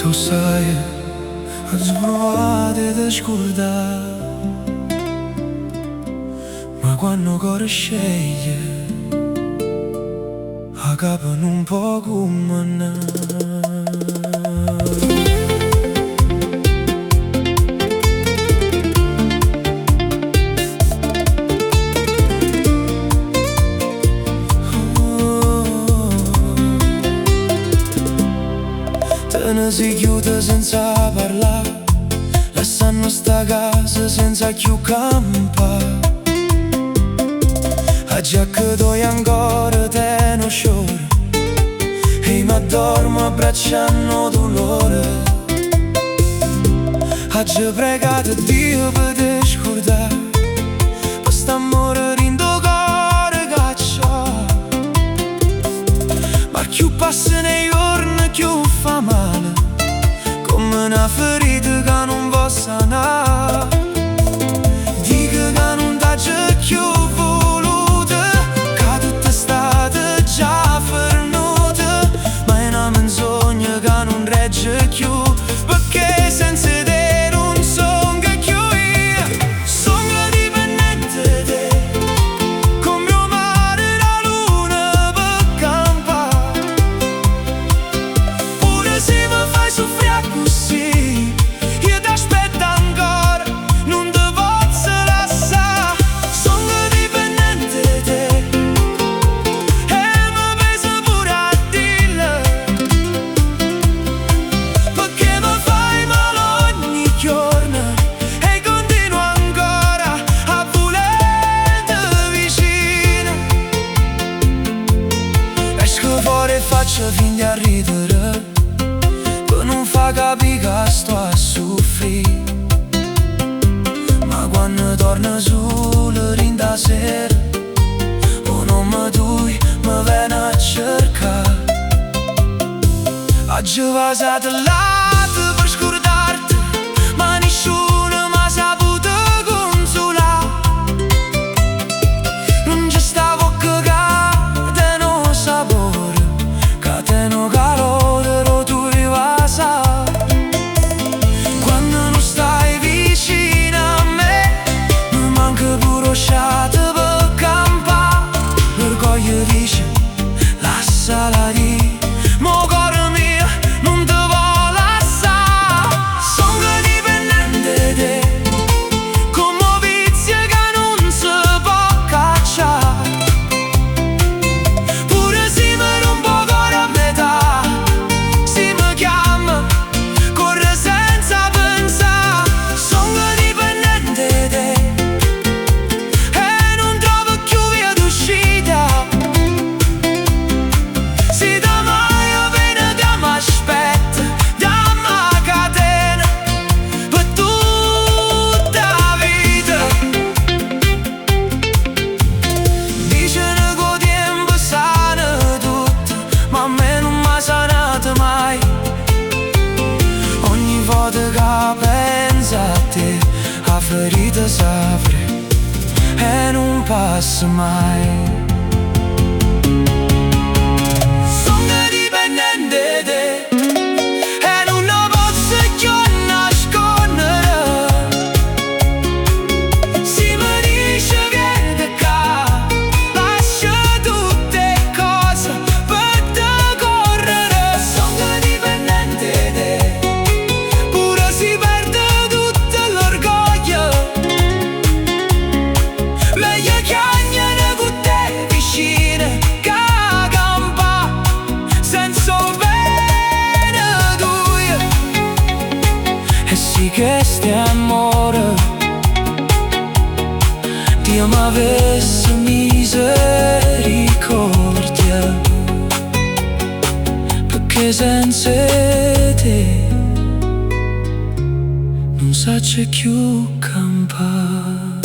tu sai, ați provate de scordare, ma quando cuore sceglie, a capo non può comandare. Te ne si chiude senza parlare, lasciando sta casa senza più campare. A già che doi ancora te non sciore, e mi addormo abbracciando dolore. A già pregato Dio per te scordare, per st'amore rindo cuore caccia. Ma più passa nei giorni più fa male, come una ferita che non può sanare. Dico che non t'ha più voluta, che tutta è stata già fernuta, ma è una menzogna che non regge più, perché senza te non sono che più io. Sono dipendente da te, come mio mare la luna per campare. Pure se mi fai soffrire così, io t'aspetto ancora, non ti posso lasciare. Sono dipendente da te, e mi pesa pure a dirlo, perché mi fai male ogni giorno e continuo ancora a volerti vicino. Esco fuori e faccio finta di ridere, per non fa capire che sto a soffrire. Ma quando torno solo rinda sera, uno mi due mi viene a cercare. Oggi va lato per scordarti, ma nessuno mi ha saputo consolare. Non ci stavo che te non sapore, che te non calore lo tu va sa. Quando non stai vicino a me, mi manca pure sciate per campare. L'orgoglio dice, lasciala lì, mo cuore mio non te vuole lasciare. Sono dipendente da te, come un vizio che non si può cacciare. Pure se mi rompo cuore a metà, se mi chiama corre senza pensare. Sono dipendente da te, e non trovo più via d'uscita. Se da mai appena che mi aspetta, dammi una catena per tutta la vita. Dicono che il tempo sana tutto, ma a me non mi ha sanato mai. Ogni volta che penso a te, la ferita s'apre e non passa mai. Sono dipendente da te, e non lo posso più nascondere. Se mi dice vieni qua, lascia tutte cose per te correre. Sono dipendente da te, pure se perde tutto l'orgoglio, meglio chiagnare con te vicino che campa senza bene due. E sì che stiamo amore, Dio mi avesse misericordia, perché senza te non so più campare.